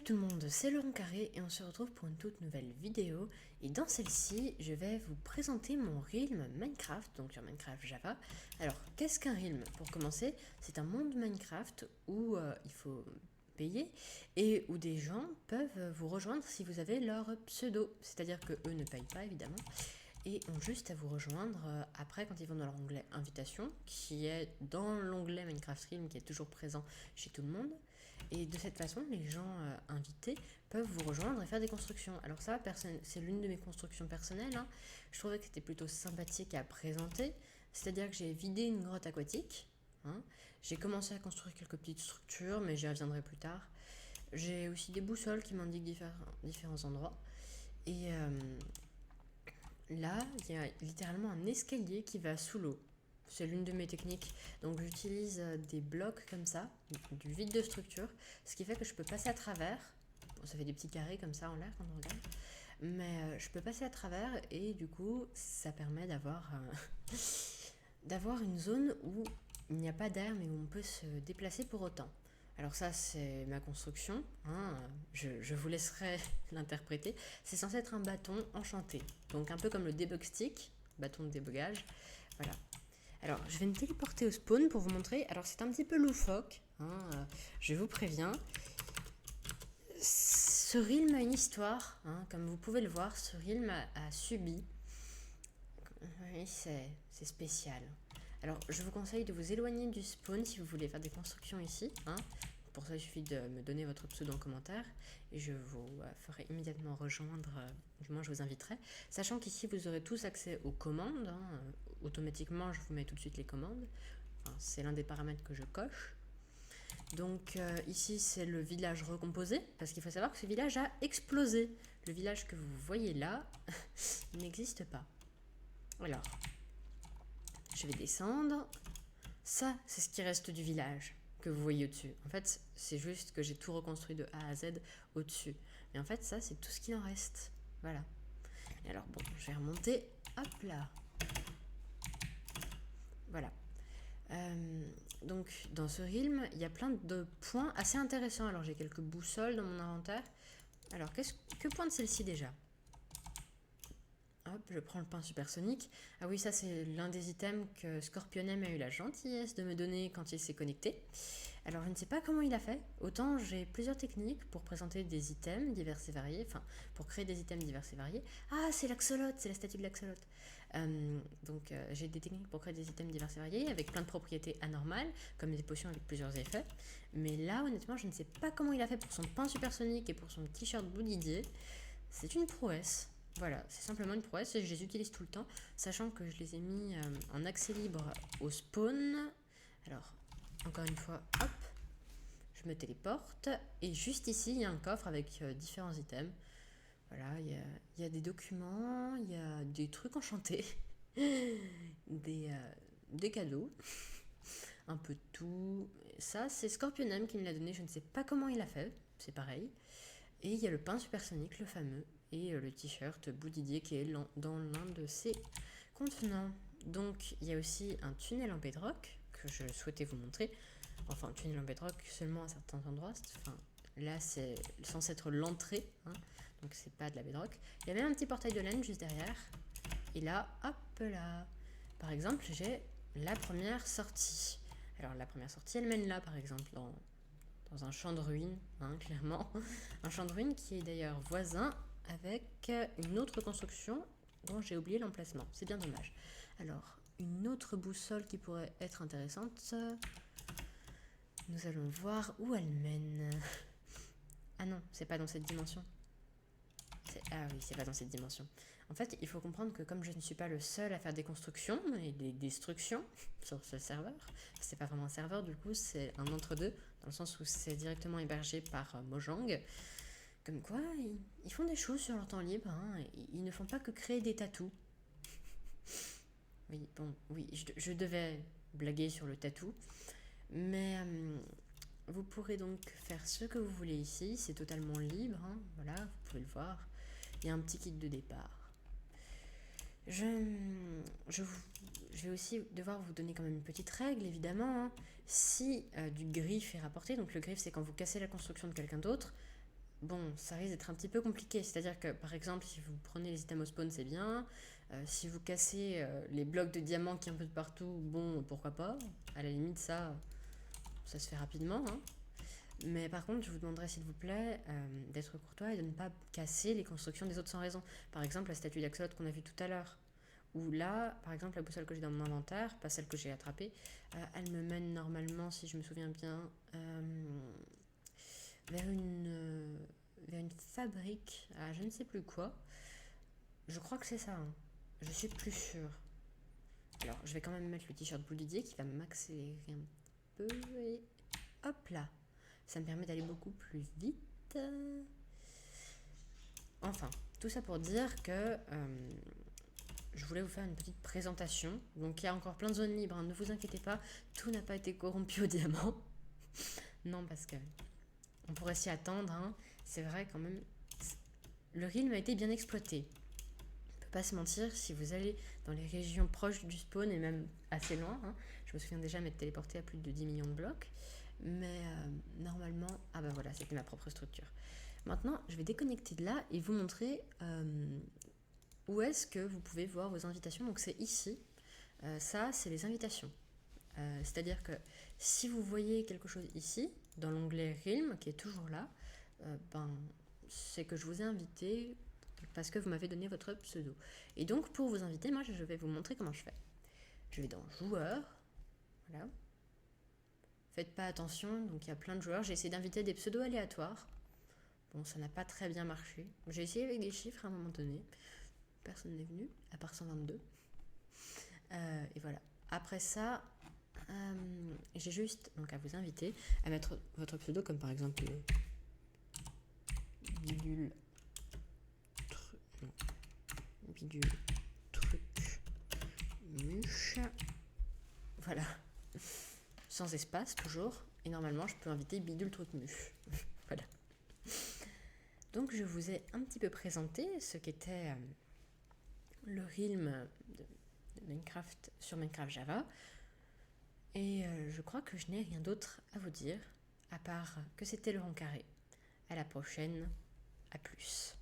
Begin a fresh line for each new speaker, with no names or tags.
Salut tout le monde, c'est Laurent Carré et on se retrouve pour une toute nouvelle vidéo. Et dans celle-ci, je vais vous présenter mon Realm Minecraft, donc sur Minecraft Java. Alors, qu'est-ce qu'un Realm? Pour commencer, c'est un monde Minecraft où il faut payer et où des gens peuvent vous rejoindre si vous avez leur pseudo. C'est-à-dire que eux ne payent pas évidemment et ont juste à vous rejoindre après quand ils vont dans leur onglet invitation, qui est dans l'onglet Minecraft Realm qui est toujours présent chez tout le monde. Et de cette façon, les gens invités peuvent vous rejoindre et faire des constructions. Alors ça, c'est l'une de mes constructions personnelles, hein. Je trouvais que c'était plutôt sympathique à présenter. C'est-à-dire que j'ai vidé une grotte aquatique, hein. J'ai commencé à construire quelques petites structures, mais j'y reviendrai plus tard. J'ai aussi des boussoles qui m'indiquent différents endroits. Et là, il y a littéralement un escalier qui va sous l'eau. C'est l'une de mes techniques. Donc j'utilise des blocs comme ça, du vide de structure, ce qui fait que je peux passer à travers. Bon, ça fait des petits carrés comme ça en l'air quand on regarde. Mais je peux passer à travers et du coup ça permet d'avoir une zone où il n'y a pas d'air mais où on peut se déplacer pour autant. Alors ça c'est ma construction, hein. Je vous laisserai l'interpréter. C'est censé être un bâton enchanté, donc un peu comme le debug stick, bâton de débogage. Voilà. Alors, je vais me téléporter au spawn pour vous montrer. Alors, c'est un petit peu loufoque, hein, je vous préviens. Ce realm a une histoire, hein, comme vous pouvez le voir. Ce realm a subi. Oui, c'est spécial. Alors, je vous conseille de vous éloigner du spawn si vous voulez faire des constructions ici, hein. Pour ça, il suffit de me donner votre pseudo en commentaire et je vous ferai immédiatement rejoindre, du moins je vous inviterai. Sachant qu'ici, vous aurez tous accès aux commandes, hein. Automatiquement, je vous mets tout de suite les commandes. Enfin, c'est l'un des paramètres que je coche. Donc ici, c'est le village recomposé, parce qu'il faut savoir que ce village a explosé. Le village que vous voyez là n'existe pas. Alors, je vais descendre. Ça, c'est ce qui reste du village que vous voyez au-dessus. En fait, c'est juste que j'ai tout reconstruit de A à Z au-dessus. Mais en fait, ça, c'est tout ce qu'il en reste. Voilà. Et alors, bon, je vais remonter. Hop là. Voilà. Donc, dans ce realm, il y a plein de points assez intéressants. Alors, j'ai quelques boussoles dans mon inventaire. Alors, que pointe celle-ci déjà? Hop, je prends le pain supersonique. Ah oui, ça c'est l'un des items que Scorpionem a eu la gentillesse de me donner quand il s'est connecté. Alors je ne sais pas comment il a fait. Autant j'ai plusieurs techniques pour présenter des items divers et variés, enfin pour créer des items divers et variés. Ah, c'est l'axolote, c'est la statue de l'axolote. Donc j'ai des techniques pour créer des items divers et variés avec plein de propriétés anormales, comme des potions avec plusieurs effets. Mais là, honnêtement, je ne sais pas comment il a fait pour son pain supersonique et pour son t-shirt Blue Didier. C'est une prouesse. Voilà, c'est simplement une prouesse et je les utilise tout le temps, sachant que je les ai mis en accès libre au spawn. Alors, encore une fois, hop, je me téléporte et juste ici, il y a un coffre avec différents items. Voilà, il y a des documents, il y a des trucs enchantés, des cadeaux, un peu de tout. Ça, c'est Scorpionem qui me l'a donné, je ne sais pas comment il a fait, c'est pareil. Et il y a le pain supersonique, le fameux, et le t-shirt Boudidier qui est dans l'un de ces contenants. Donc il y a aussi un tunnel en bedrock que je souhaitais vous montrer. Enfin, tunnel en bedrock seulement à certains endroits. Enfin, là, c'est censé être l'entrée, hein, donc c'est pas de la bedrock. Il y a même un petit portail de laine juste derrière. Et là, hop là. Par exemple, j'ai la première sortie. Alors la première sortie, elle mène là, par exemple, dans un champ de ruines, hein, clairement. Un champ de ruines qui est d'ailleurs voisin avec une autre construction dont j'ai oublié l'emplacement. C'est bien dommage. Alors, une autre boussole qui pourrait être intéressante. Nous allons voir où elle mène. Ah non, c'est pas dans cette dimension. Ah oui, c'est pas dans cette dimension. En fait, il faut comprendre que comme je ne suis pas le seul à faire des constructions et des destructions sur ce serveur, c'est pas vraiment un serveur, du coup, c'est un entre-deux, dans le sens où c'est directement hébergé par Mojang. Comme quoi, ils font des choses sur leur temps libre, hein. Ils ne font pas que créer des tatous. Oui, bon, oui, je devais blaguer sur le tatou, mais vous pourrez donc faire ce que vous voulez ici, c'est totalement libre, hein. Voilà, vous pouvez le voir. Il y a un petit kit de départ. Je vais aussi devoir vous donner quand même une petite règle, évidemment, hein. Si du griffe est rapporté, donc le griffe c'est quand vous cassez la construction de quelqu'un d'autre, bon, ça risque d'être un petit peu compliqué. C'est-à-dire que, par exemple, si vous prenez les items au spawn, c'est bien. Si vous cassez les blocs de diamants qui sont un peu de partout, bon, pourquoi pas. À la limite, ça se fait rapidement. Hein. Mais par contre, je vous demanderais, s'il vous plaît, d'être courtois et de ne pas casser les constructions des autres sans raison. Par exemple, la statue d'Axolot qu'on a vue tout à l'heure. Ou là, par exemple, la boussole que j'ai dans mon inventaire, pas celle que j'ai attrapée, elle me mène normalement, si je me souviens bien, vers vers une fabrique à je ne sais plus quoi. Je crois que c'est ça. Hein. Je suis plus sûre. Alors, je vais quand même mettre le t-shirt Blue Didier qui va m'accélérer un peu. Et hop là. Ça me permet d'aller beaucoup plus vite. Enfin, tout ça pour dire que je voulais vous faire une petite présentation. Donc, il y a encore plein de zones libres. Hein, ne vous inquiétez pas. Tout n'a pas été corrompu au diamant. Non, parce que on pourrait s'y attendre. Hein. C'est vrai quand même. Le realm a été bien exploité. Pas se mentir, si vous allez dans les régions proches du spawn et même assez loin, hein, je me souviens déjà m'être téléporté à plus de 10 millions de blocs, mais normalement, ah bah voilà, c'était ma propre structure. Maintenant, je vais déconnecter de là et vous montrer où est-ce que vous pouvez voir vos invitations. Donc c'est ici, ça c'est les invitations. C'est-à-dire que si vous voyez quelque chose ici, dans l'onglet Realm, qui est toujours là, c'est que je vous ai invité parce que vous m'avez donné votre pseudo. Et donc, pour vous inviter, moi, je vais vous montrer comment je fais. Je vais dans Joueurs. Voilà. Faites pas attention, donc il y a plein de joueurs. J'ai essayé d'inviter des pseudos aléatoires. Bon, ça n'a pas très bien marché. J'ai essayé avec des chiffres à un moment donné. Personne n'est venu, à part 122. Et voilà. Après ça, j'ai juste donc à vous inviter à mettre votre pseudo, comme par exemple bidule truc muche. Voilà. Sans espace, toujours. Et normalement, je peux inviter bidule truc muche. Voilà. Donc, je vous ai un petit peu présenté ce qu'était le realm de Minecraft sur Minecraft Java. Et je crois que je n'ai rien d'autre à vous dire, à part que c'était le rang carré. À la prochaine, à plus.